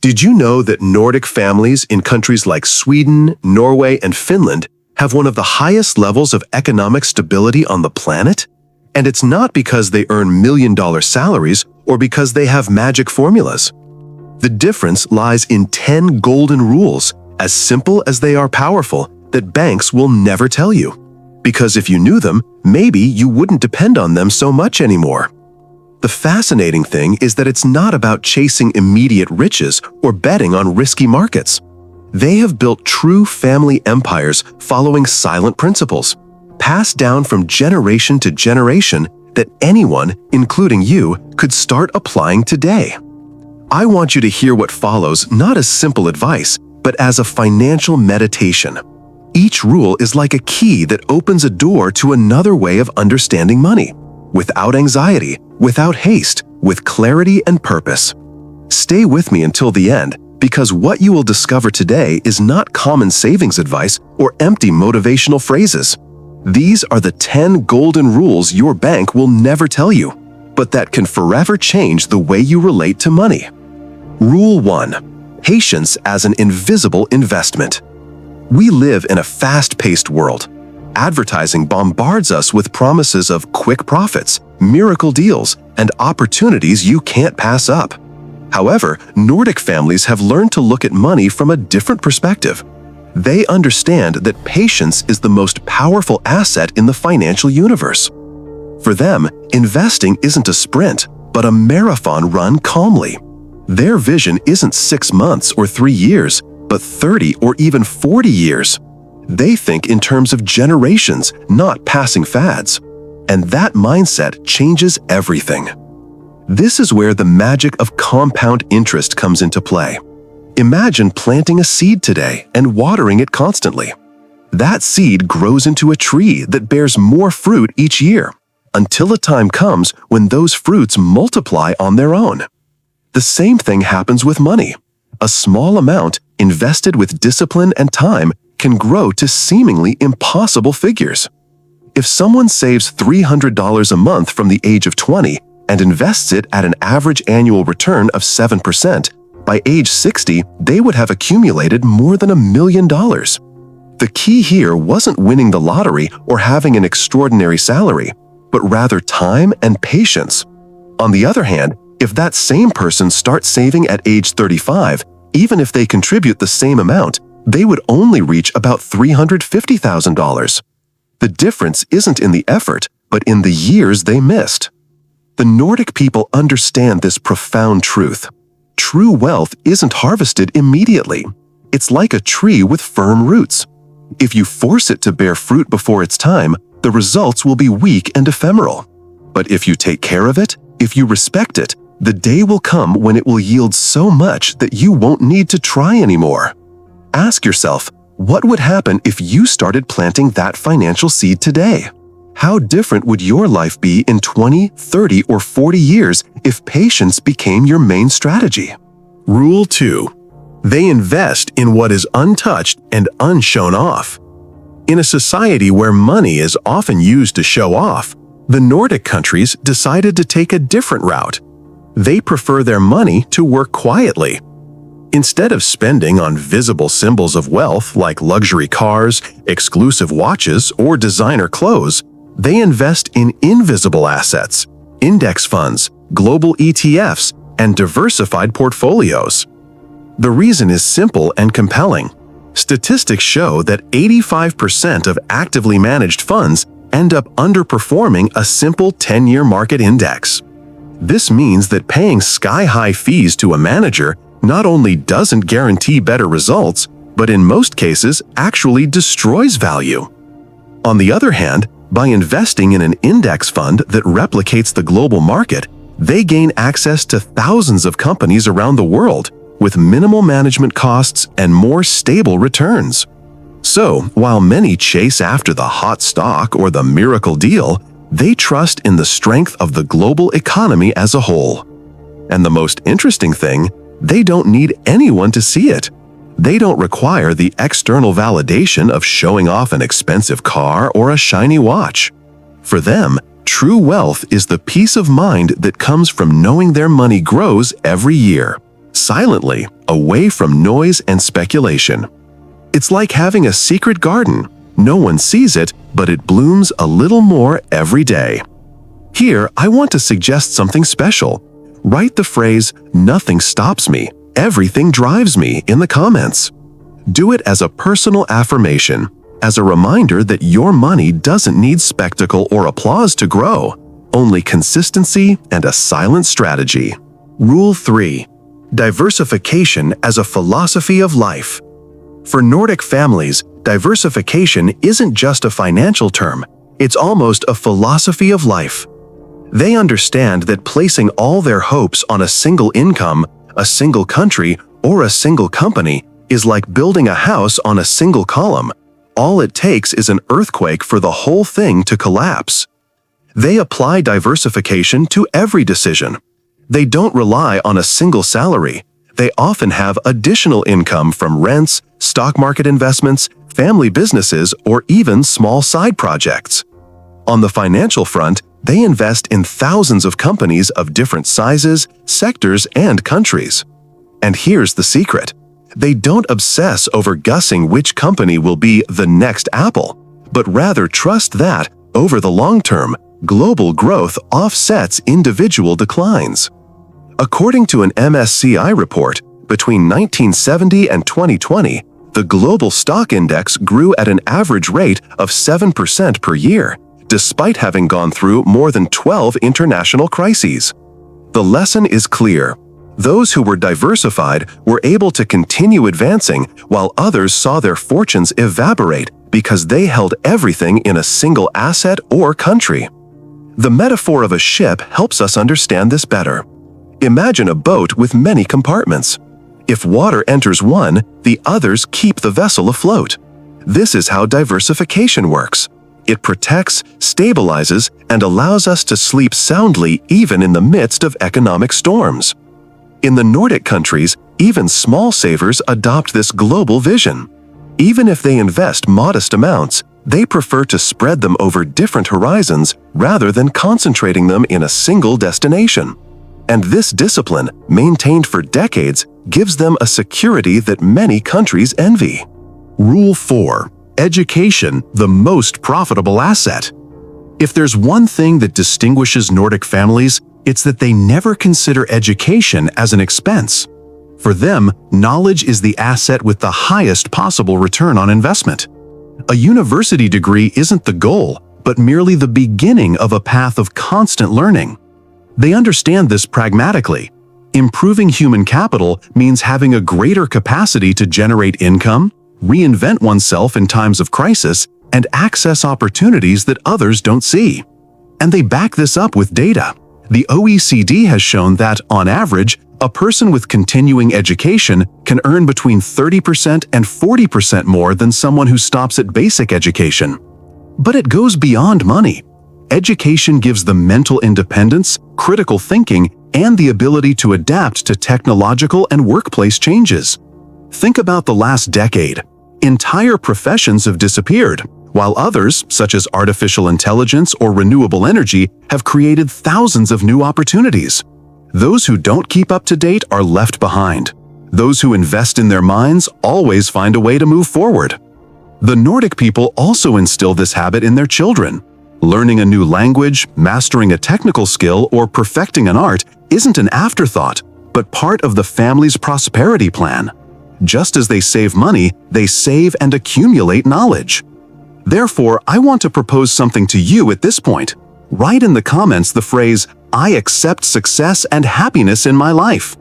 Did you know that Nordic families in countries like Sweden, Norway, and Finland have one of the highest levels of economic stability on the planet? And it's not because they earn million-dollar salaries or because they have magic formulas. The difference lies in 10 golden rules, as simple as they are powerful, that banks will never tell you. Because if you knew them, maybe you wouldn't depend on them so much anymore. The fascinating thing is that it's not about chasing immediate riches or betting on risky markets. They have built true family empires following silent principles, passed down from generation to generation that anyone, including you, could start applying today. I want you to hear what follows not as simple advice, but as a financial meditation. Each rule is like a key that opens a door to another way of understanding money, without anxiety, without haste, with clarity and purpose. Stay with me until the end, because what you will discover today is not common savings advice or empty motivational phrases. These are the 10 golden rules your bank will never tell you, but that can forever change the way you relate to money. Rule 1. Patience as an invisible investment. We live in a fast-paced world. Advertising bombards us with promises of quick profits, miracle deals, and opportunities you can't pass up. However, Nordic families have learned to look at money from a different perspective. They understand that patience is the most powerful asset in the financial universe. For them, investing isn't a sprint, but a marathon run calmly. Their vision isn't 6 months or 3 years, but 30 or even 40 years. They think in terms of generations, not passing fads. And that mindset changes everything. This is where the magic of compound interest comes into play. Imagine planting a seed today and watering it constantly. That seed grows into a tree that bears more fruit each year, until a time comes when those fruits multiply on their own. The same thing happens with money. A small amount, invested with discipline and time, can grow to seemingly impossible figures. If someone saves $300 a month from the age of 20 and invests it at an average annual return of 7%, by age 60, they would have accumulated more than $1 million. The key here wasn't winning the lottery or having an extraordinary salary, but rather time and patience. On the other hand, if that same person starts saving at age 35, even if they contribute the same amount, they would only reach about $350,000. The difference isn't in the effort, but in the years they missed. The Nordic people understand this profound truth. True wealth isn't harvested immediately. It's like a tree with firm roots. If you force it to bear fruit before its time, the results will be weak and ephemeral. But if you take care of it, if you respect it, the day will come when it will yield so much that you won't need to try anymore. Ask yourself, what would happen if you started planting that financial seed today? How different would your life be in 20, 30, or 40 years if patience became your main strategy? Rule 2. They invest in what is untouched and unshown off. In a society where money is often used to show off, the Nordic countries decided to take a different route. They prefer their money to work quietly. Instead of spending on visible symbols of wealth like luxury cars, exclusive watches, or designer clothes, they invest in invisible assets, index funds, global ETFs, and diversified portfolios. The reason is simple and compelling. Statistics show that 85% of actively managed funds end up underperforming a simple 10-year market index. This means that paying sky-high fees to a manager not only doesn't guarantee better results, but in most cases actually destroys value. On the other hand, by investing in an index fund that replicates the global market, they gain access to thousands of companies around the world with minimal management costs and more stable returns. So, while many chase after the hot stock or the miracle deal, they trust in the strength of the global economy as a whole. And the most interesting thing, they don't need anyone to see it. They don't require the external validation of showing off an expensive car or a shiny watch. For them, true wealth is the peace of mind that comes from knowing their money grows every year. silently, away from noise and speculation. It's like having a secret garden. No one sees it, but it blooms a little more every day. Here, I want to suggest something special. Write the phrase, "Nothing stops me, everything drives me," in the comments. Do it as a personal affirmation, as a reminder that your money doesn't need spectacle or applause to grow, only consistency and a silent strategy. Rule 3. Diversification as a philosophy of life. For Nordic families, diversification isn't just a financial term, it's almost a philosophy of life. They understand that placing all their hopes on a single income, a single country, or a single company is like building a house on a single column. All it takes is an earthquake for the whole thing to collapse. They apply diversification to every decision. They don't rely on a single salary. They often have additional income from rents, stock market investments, family businesses, or even small side projects. On the financial front, they invest in thousands of companies of different sizes, sectors, and countries. And here's the secret. They don't obsess over guessing which company will be the next Apple, but rather trust that, over the long term, global growth offsets individual declines. According to an MSCI report, between 1970 and 2020, the global stock index grew at an average rate of 7% per year, despite having gone through more than 12 international crises. The lesson is clear. Those who were diversified were able to continue advancing, while others saw their fortunes evaporate because they held everything in a single asset or country. The metaphor of a ship helps us understand this better. Imagine a boat with many compartments. If water enters one, the others keep the vessel afloat. This is how diversification works. It protects, stabilizes, and allows us to sleep soundly even in the midst of economic storms. In the Nordic countries, even small savers adopt this global vision. Even if they invest modest amounts, they prefer to spread them over different horizons rather than concentrating them in a single destination. And this discipline, maintained for decades, gives them a security that many countries envy. Rule 4. Education, the most profitable asset. If there's one thing that distinguishes Nordic families, it's that they never consider education as an expense. For them, knowledge is the asset with the highest possible return on investment. A university degree isn't the goal, but merely the beginning of a path of constant learning. They understand this pragmatically. Improving human capital means having a greater capacity to generate income, reinvent oneself in times of crisis, and access opportunities that others don't see. And they back this up with data. The OECD has shown that, on average, a person with continuing education can earn between 30% and 40% more than someone who stops at basic education. But it goes beyond money. Education gives them mental independence, critical thinking, and the ability to adapt to technological and workplace changes. Think about the last decade. Entire professions have disappeared, while others, such as artificial intelligence or renewable energy, have created thousands of new opportunities. Those who don't keep up to date are left behind. Those who invest in their minds always find a way to move forward. The Nordic people also instill this habit in their children. Learning a new language, mastering a technical skill, or perfecting an art isn't an afterthought, but part of the family's prosperity plan. Just as they save money, they save and accumulate knowledge. Therefore, I want to propose something to you at this point. Write in the comments the phrase, "I accept success and happiness in my life."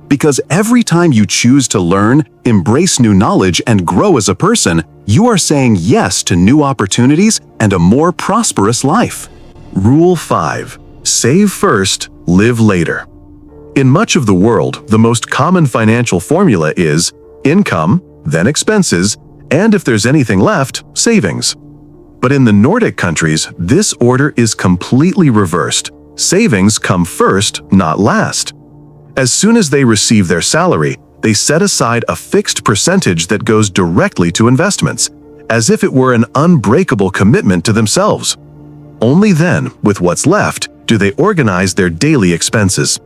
Because every time you choose to learn, embrace new knowledge, and grow as a person, you are saying yes to new opportunities and a more prosperous life. Rule 5. Save first, live later. In much of the world, the most common financial formula is income, then expenses, and if there's anything left, savings. But in the Nordic countries, this order is completely reversed. Savings come first, not last. As soon as they receive their salary, they set aside a fixed percentage that goes directly to investments, as if it were an unbreakable commitment to themselves. Only then, with what's left, do they organize their daily expenses.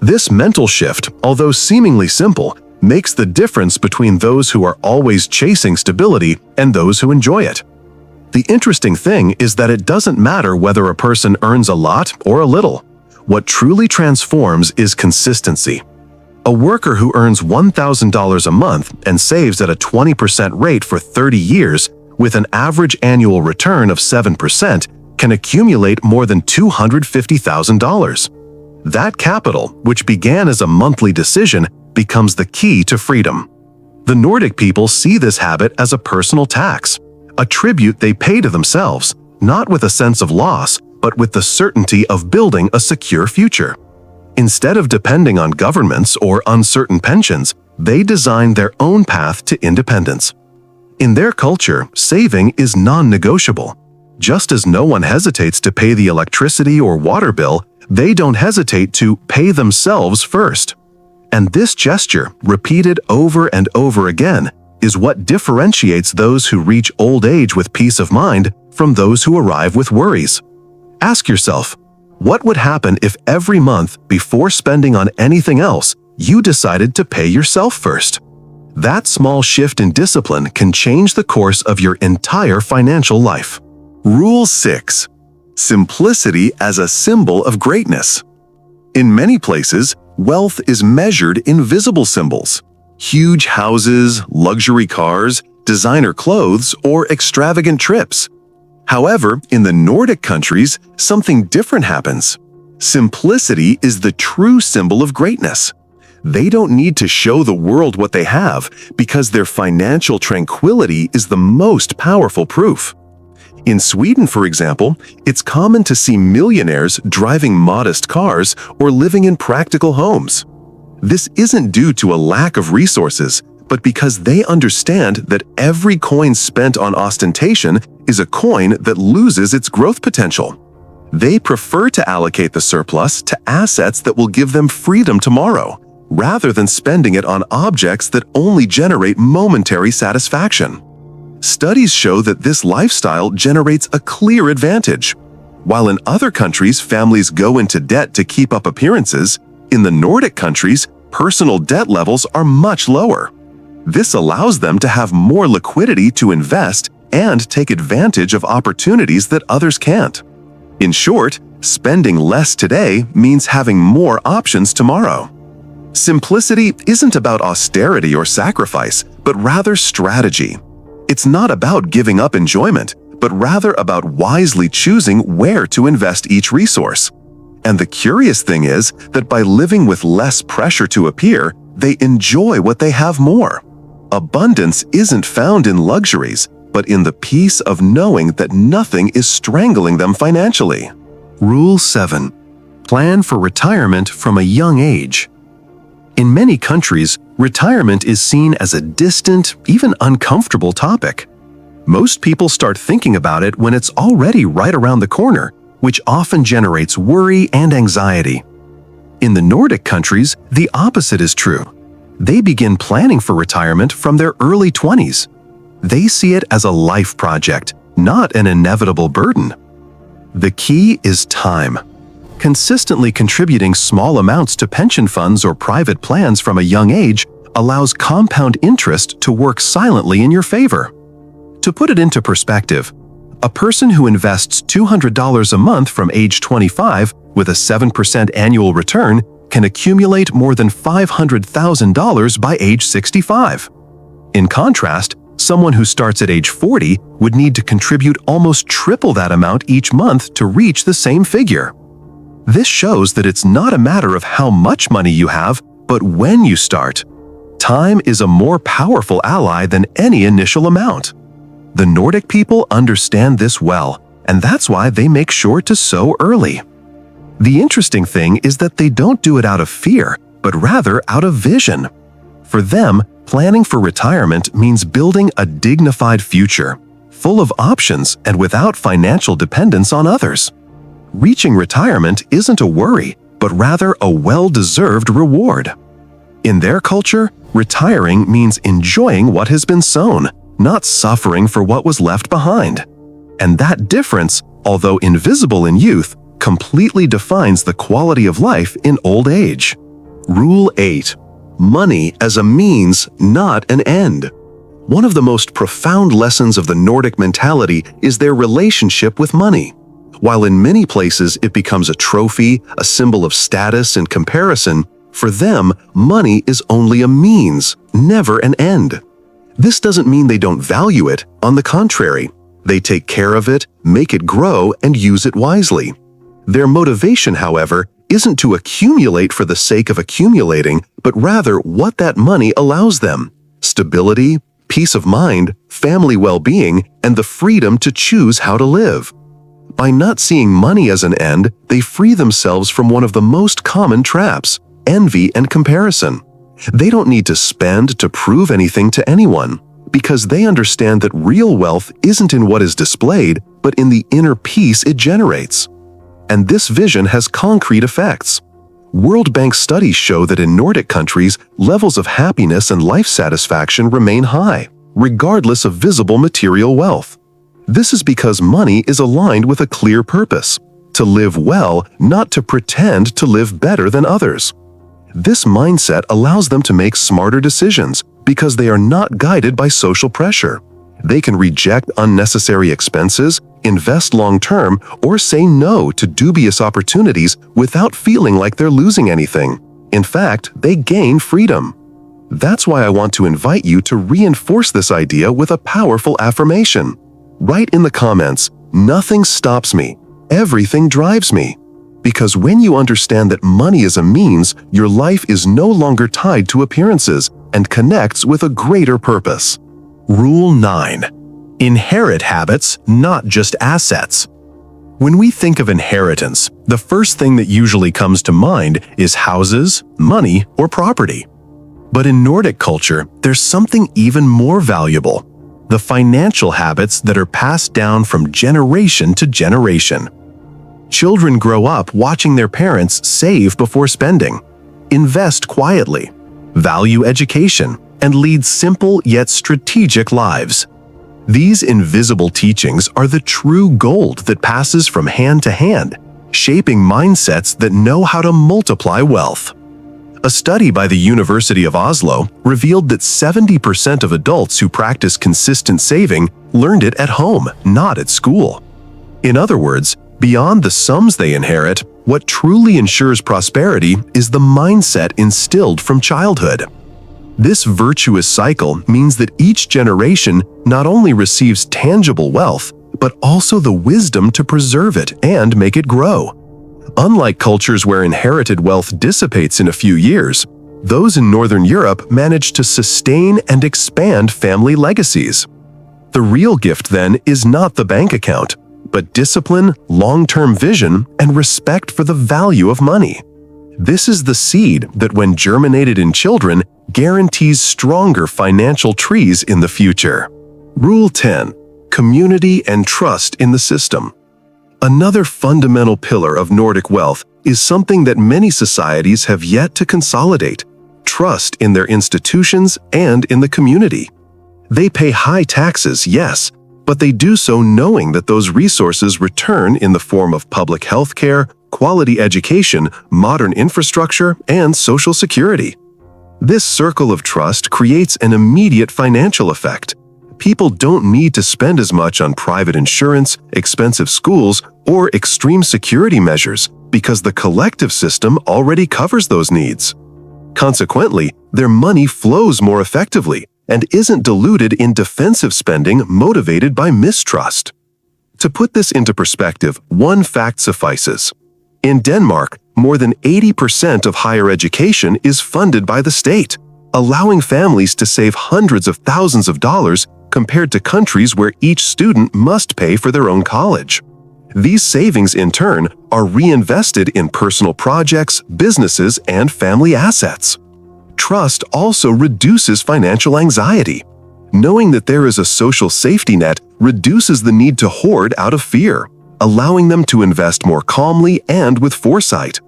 This mental shift, although seemingly simple, makes the difference between those who are always chasing stability and those who enjoy it. The interesting thing is that it doesn't matter whether a person earns a lot or a little. What truly transforms is consistency. A worker who earns $1,000 a month and saves at a 20% rate for 30 years with an average annual return of 7% can accumulate more than $250,000. That capital, which began as a monthly decision, becomes the key to freedom. The Nordic people see this habit as a personal tax, a tribute they pay to themselves, not with a sense of loss, but with the certainty of building a secure future. Instead of depending on governments or uncertain pensions, they design their own path to independence. In their culture, saving is non-negotiable. Just as no one hesitates to pay the electricity or water bill, they don't hesitate to pay themselves first. And this gesture, repeated over and over again, is what differentiates those who reach old age with peace of mind from those who arrive with worries. Ask yourself, what would happen if every month, before spending on anything else, you decided to pay yourself first? That small shift in discipline can change the course of your entire financial life. Rule 6. Simplicity as a symbol of greatness. In many places, wealth is measured in visible symbols: huge houses, luxury cars, designer clothes, or extravagant trips. However, in the Nordic countries, something different happens. Simplicity is the true symbol of greatness. They don't need to show the world what they have because their financial tranquility is the most powerful proof. In Sweden, for example, it's common to see millionaires driving modest cars or living in practical homes. This isn't due to a lack of resources, but because they understand that every coin spent on ostentation is a coin that loses its growth potential. They prefer to allocate the surplus to assets that will give them freedom tomorrow, rather than spending it on objects that only generate momentary satisfaction. Studies show that this lifestyle generates a clear advantage. While in other countries families go into debt to keep up appearances, in the Nordic countries, personal debt levels are much lower. This allows them to have more liquidity to invest and take advantage of opportunities that others can't. In short, spending less today means having more options tomorrow. Simplicity isn't about austerity or sacrifice, but rather strategy. It's not about giving up enjoyment, but rather about wisely choosing where to invest each resource. And the curious thing is that by living with less pressure to appear, they enjoy what they have more. Abundance isn't found in luxuries, but in the peace of knowing that nothing is strangling them financially. Rule 7. Plan for retirement from a young age. In many countries, retirement is seen as a distant, even uncomfortable topic. Most people start thinking about it when it's already right around the corner, which often generates worry and anxiety. In the Nordic countries, the opposite is true. They begin planning for retirement from their early 20s. They see it as a life project, not an inevitable burden. The key is time. Consistently contributing small amounts to pension funds or private plans from a young age allows compound interest to work silently in your favor. To put it into perspective, a person who invests $200 a month from age 25 with a 7% annual return can accumulate more than $500,000 by age 65. In contrast, someone who starts at age 40 would need to contribute almost triple that amount each month to reach the same figure. This shows that it's not a matter of how much money you have, but when you start. Time is a more powerful ally than any initial amount. The Nordic people understand this well, and that's why they make sure to sow early. The interesting thing is that they don't do it out of fear, but rather out of vision. For them, planning for retirement means building a dignified future, full of options and without financial dependence on others. Reaching retirement isn't a worry, but rather a well-deserved reward. In their culture, retiring means enjoying what has been sown, not suffering for what was left behind. And that difference, although invisible in youth, completely defines the quality of life in old age. Rule 8. Money as a means, not an end. One of the most profound lessons of the Nordic mentality is their relationship with money. While in many places it becomes a trophy, a symbol of status and comparison, for them, money is only a means, never an end. This doesn't mean they don't value it. On the contrary, they take care of it, make it grow, and use it wisely. Their motivation, however, isn't to accumulate for the sake of accumulating, but rather what that money allows them: stability, peace of mind, family well-being, and the freedom to choose how to live. By not seeing money as an end, they free themselves from one of the most common traps: envy and comparison. They don't need to spend to prove anything to anyone, because they understand that real wealth isn't in what is displayed, but in the inner peace it generates. And this vision has concrete effects. World Bank studies show that in Nordic countries, levels of happiness and life satisfaction remain high, regardless of visible material wealth. This is because money is aligned with a clear purpose: to live well, not to pretend to live better than others. This mindset allows them to make smarter decisions because they are not guided by social pressure. They can reject unnecessary expenses, invest long-term, or say no to dubious opportunities without feeling like they're losing anything. In fact, they gain freedom. That's why I want to invite you to reinforce this idea with a powerful affirmation. Write in the comments, "Nothing stops me, everything drives me." Because when you understand that money is a means, your life is no longer tied to appearances and connects with a greater purpose. Rule 9. Inherit habits, not just assets. When we think of inheritance, the first thing that usually comes to mind is houses, money, or property. But in Nordic culture, there's something even more valuable: the financial habits that are passed down from generation to generation. Children grow up watching their parents save before spending, invest quietly, value education, and lead simple yet strategic lives. These invisible teachings are the true gold that passes from hand to hand, shaping mindsets that know how to multiply wealth. A study by the University of Oslo revealed that 70% of adults who practice consistent saving learned it at home, not at school. In other words, beyond the sums they inherit, what truly ensures prosperity is the mindset instilled from childhood. This virtuous cycle means that each generation not only receives tangible wealth, but also the wisdom to preserve it and make it grow. Unlike cultures where inherited wealth dissipates in a few years, those in Northern Europe manage to sustain and expand family legacies. The real gift, then, is not the bank account, but discipline, long-term vision, and respect for the value of money. This is the seed that, when germinated in children, guarantees stronger financial trees in the future. Rule 10. Community and trust in the system. Another fundamental pillar of Nordic wealth is something that many societies have yet to consolidate: trust in their institutions and in the community. They pay high taxes, yes, but they do so knowing that those resources return in the form of public health care, quality education, modern infrastructure, and social security. This circle of trust creates an immediate financial effect. People don't need to spend as much on private insurance, expensive schools, or extreme security measures because the collective system already covers those needs. Consequently, their money flows more effectively and isn't diluted in defensive spending motivated by mistrust. To put this into perspective, one fact suffices. In Denmark, more than 80% of higher education is funded by the state, allowing families to save hundreds of thousands of dollars compared to countries where each student must pay for their own college. These savings, in turn, are reinvested in personal projects, businesses, and family assets. Trust also reduces financial anxiety. Knowing that there is a social safety net reduces the need to hoard out of fear, allowing them to invest more calmly and with foresight.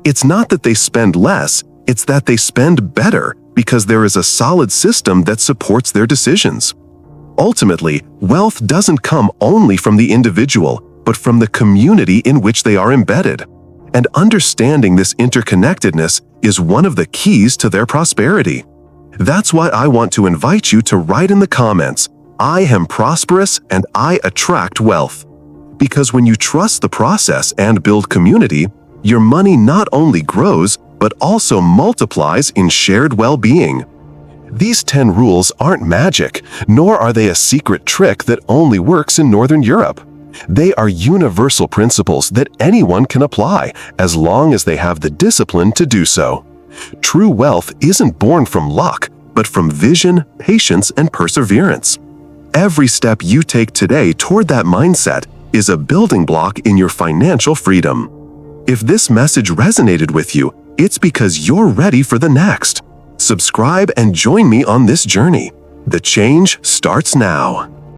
It's not that they spend less, it's that they spend better because there is a solid system that supports their decisions. Ultimately, wealth doesn't come only from the individual, but from the community in which they are embedded. And understanding this interconnectedness is one of the keys to their prosperity. That's why I want to invite you to write in the comments, "I am prosperous and I attract wealth." Because when you trust the process and build community, your money not only grows, but also multiplies in shared well-being. These 10 rules aren't magic, nor are they a secret trick that only works in Northern Europe. They are universal principles that anyone can apply as long as they have the discipline to do so. True wealth isn't born from luck, but from vision, patience, and perseverance. Every step you take today toward that mindset is a building block in your financial freedom. If this message resonated with you, it's because you're ready for the next. Subscribe and join me on this journey. The change starts now.